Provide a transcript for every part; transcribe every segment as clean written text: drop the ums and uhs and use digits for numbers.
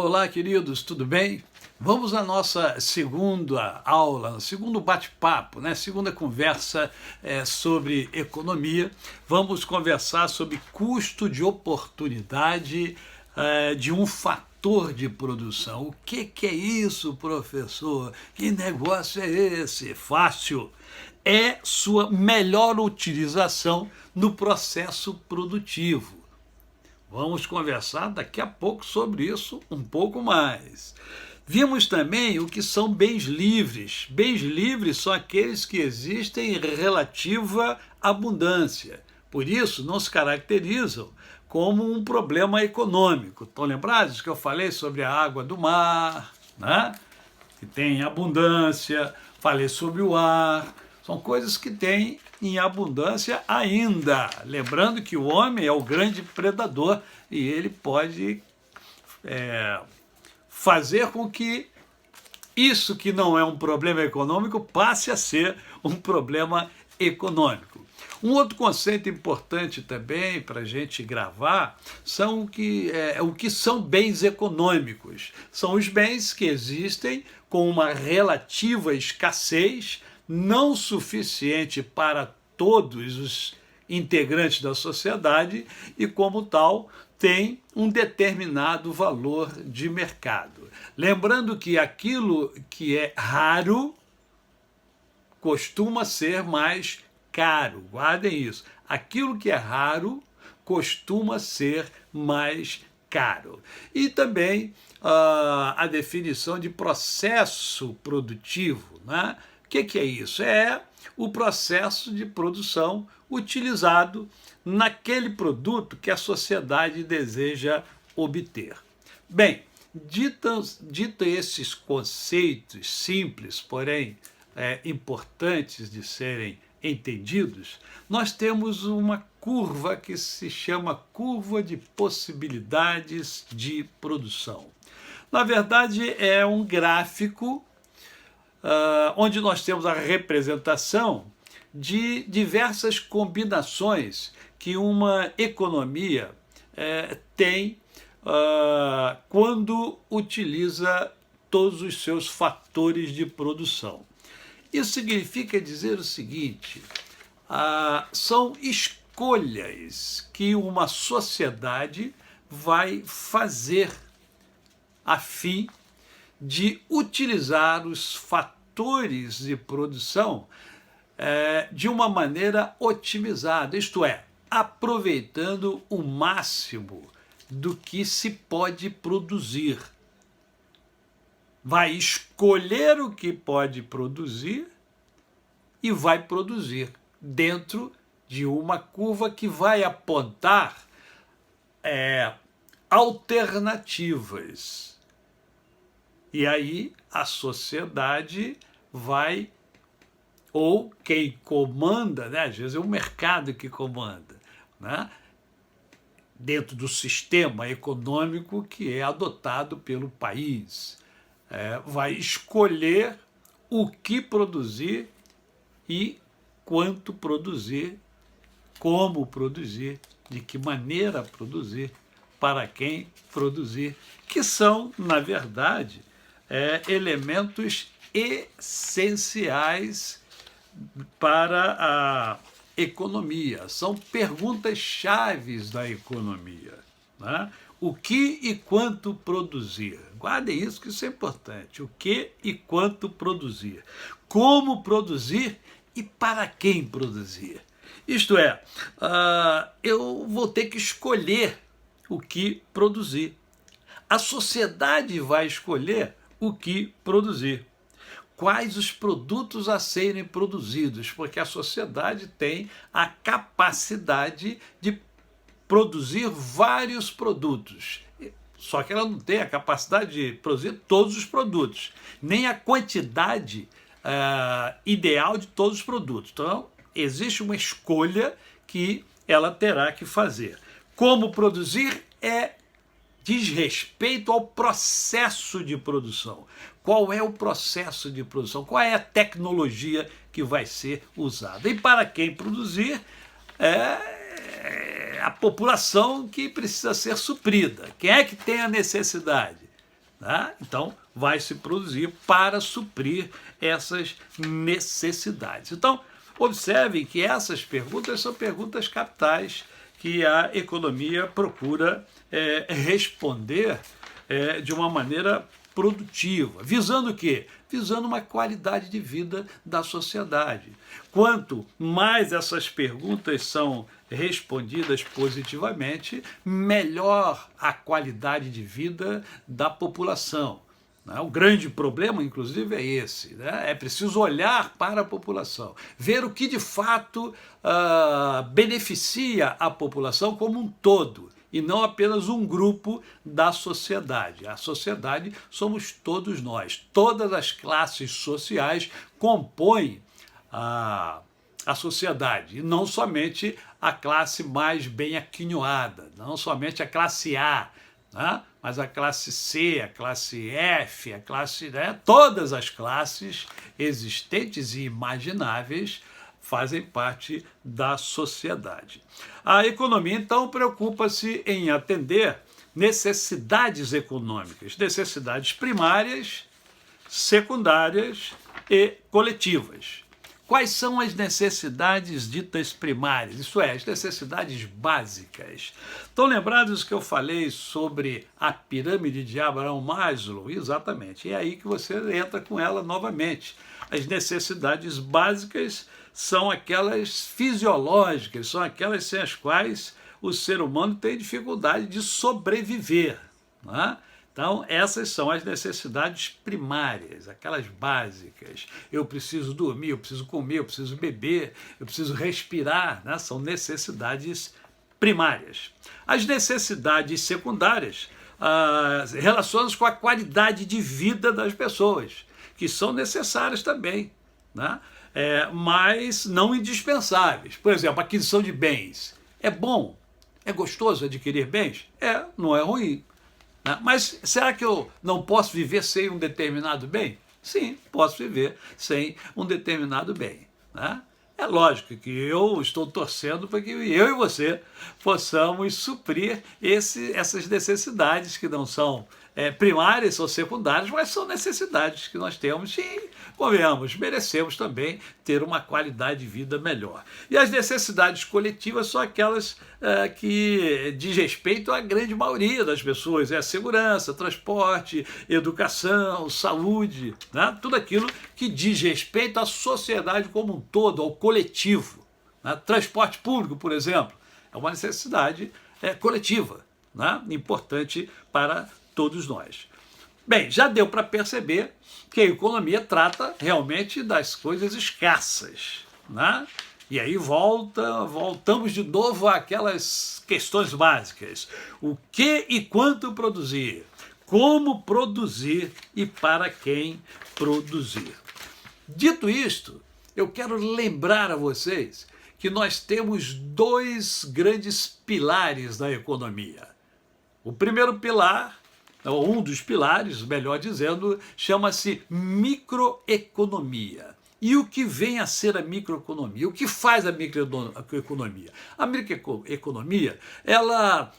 Olá, queridos, tudo bem? Vamos à nossa segunda aula, segundo bate-papo, né? Segunda conversa sobre economia. Vamos conversar sobre custo de oportunidade de um fator de produção. O que é isso, professor? Que negócio é esse? Fácil. É sua melhor utilização no processo produtivo. Vamos conversar daqui a pouco sobre isso um pouco mais. Vimos também o que são bens livres. Bens livres são aqueles que existem em relativa abundância. Por isso, não se caracterizam como um problema econômico. Estão lembrados que eu falei sobre a água do mar, né? Que tem abundância, falei sobre o ar. São coisas que têm em abundância ainda. Lembrando que o homem é o grande predador e ele pode fazer com que isso que não é um problema econômico passe a ser um problema econômico. Um outro conceito importante também para a gente gravar são o que são bens econômicos. São os bens que existem com uma relativa escassez, não suficiente para todos os integrantes da sociedade e, como tal, tem um determinado valor de mercado. Lembrando que aquilo que é raro costuma ser mais caro. Guardem isso. Aquilo que é raro costuma ser mais caro. E também a definição de processo produtivo, né? O que é isso? É o processo de produção utilizado naquele produto que a sociedade deseja obter. Bem, dito esses conceitos simples, porém importantes de serem entendidos, nós temos uma curva que se chama curva de possibilidades de produção. Na verdade, é um gráfico onde nós temos a representação de diversas combinações que uma economia tem quando utiliza todos os seus fatores de produção. Isso significa dizer o seguinte: são escolhas que uma sociedade vai fazer a fim de utilizar os fatores de produção de uma maneira otimizada, isto é, aproveitando o máximo do que se pode produzir. Vai escolher o que pode produzir e vai produzir dentro de uma curva que vai apontar alternativas. E aí a sociedade vai, ou quem comanda, né? Às vezes é o mercado que comanda, né? Dentro do sistema econômico que é adotado pelo país. Vai escolher o que produzir e quanto produzir, como produzir, de que maneira produzir, para quem produzir, que são, na verdade, elementos essenciais para a economia. São perguntas-chave da economia, né? O que e quanto produzir? Guardem isso, que isso é importante. O que e quanto produzir? Como produzir e para quem produzir? Isto é, eu vou ter que escolher o que produzir. A sociedade vai escolher o que produzir. Quais os produtos a serem produzidos, porque a sociedade tem a capacidade de produzir vários produtos. Só que ela não tem a capacidade de produzir todos os produtos, nem a quantidade ideal de todos os produtos. Então, existe uma escolha que ela terá que fazer. Como produzir diz respeito ao processo de produção. Qual é o processo de produção? Qual é a tecnologia que vai ser usada? E para quem produzir, a população que precisa ser suprida. Quem é que tem a necessidade? né? Então, vai se produzir para suprir essas necessidades. Então, observem que essas perguntas são perguntas capitais que a economia procura responder de uma maneira produtiva. Visando o quê? Visando uma qualidade de vida da sociedade. Quanto mais essas perguntas são respondidas positivamente, melhor a qualidade de vida da população. O grande problema, inclusive, é esse, né? É preciso olhar para a população, ver o que de fato beneficia a população como um todo, e não apenas um grupo da sociedade. A sociedade somos todos nós. Todas as classes sociais compõem a sociedade, e não somente a classe mais bem aquinhoada, não somente a classe A, né? Mas a classe C, a classe F, a classe, né? Todas as classes existentes e imagináveis fazem parte da sociedade. A economia, então, preocupa-se em atender necessidades econômicas, necessidades primárias, secundárias e coletivas. Quais são as necessidades ditas primárias? Isso é, as necessidades básicas. Estão lembrados que eu falei sobre a pirâmide de Abraham Maslow? Exatamente. É aí que você entra com ela novamente. As necessidades básicas são aquelas fisiológicas, são aquelas sem as quais o ser humano tem dificuldade de sobreviver, né? Então, essas são as necessidades primárias, aquelas básicas. Eu preciso dormir, eu preciso comer, eu preciso beber, eu preciso respirar, né? São necessidades primárias. As necessidades secundárias relacionam-se com a qualidade de vida das pessoas, que são necessárias também, né? Mas não indispensáveis. Por exemplo, a aquisição de bens. É bom? É gostoso adquirir bens? Não é ruim. Mas será que eu não posso viver sem um determinado bem? Sim, posso viver sem um determinado bem, né? É lógico que eu estou torcendo para que eu e você possamos suprir essas necessidades que não são primárias ou secundárias, mas são necessidades que nós temos e, convenhamos, merecemos também ter uma qualidade de vida melhor. E as necessidades coletivas são aquelas que diz respeito à grande maioria das pessoas, segurança, transporte, educação, saúde, né? Tudo aquilo que diz respeito à sociedade como um todo, ao coletivo, né? Transporte público, por exemplo, é uma necessidade coletiva, né? Importante para todos nós. Bem, já deu para perceber que a economia trata realmente das coisas escassas, né? E aí voltamos de novo àquelas questões básicas. O que e quanto produzir? Como produzir e para quem produzir? Dito isto, eu quero lembrar a vocês que nós temos dois grandes pilares da economia. O primeiro pilar, ou um dos pilares, melhor dizendo, chama-se microeconomia. E o que vem a ser a microeconomia? O que faz a microeconomia? A microeconomia, ela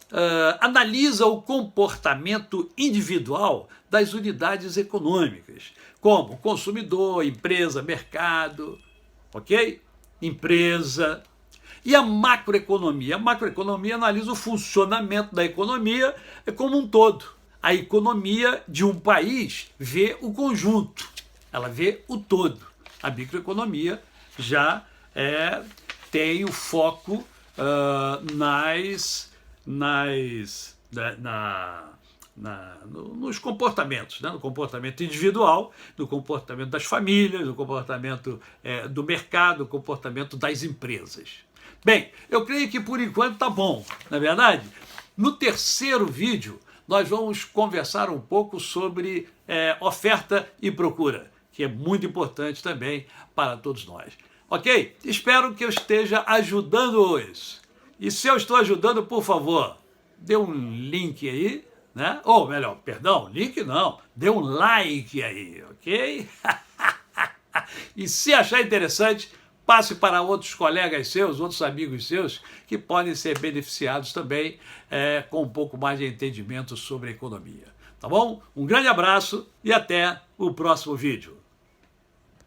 analisa o comportamento individual das unidades econômicas, como consumidor, empresa, mercado, ok? Empresa. E a macroeconomia? A macroeconomia analisa o funcionamento da economia como um todo. A economia de um país vê o conjunto, ela vê o todo. A microeconomia já tem o foco nos comportamentos, né? No comportamento individual, no comportamento das famílias, no comportamento do mercado, no comportamento das empresas. Bem, eu creio que por enquanto está bom, não é verdade? No terceiro vídeo, nós vamos conversar um pouco sobre oferta e procura, que é muito importante também para todos nós. Ok? Espero que eu esteja ajudando hoje. E se eu estou ajudando, por favor, dê um link aí, né? Ou melhor, perdão, link não, dê um like aí, ok? E se achar interessante, passe para outros colegas seus, outros amigos seus, que podem ser beneficiados também com um pouco mais de entendimento sobre a economia. Tá bom? Um grande abraço e até o próximo vídeo.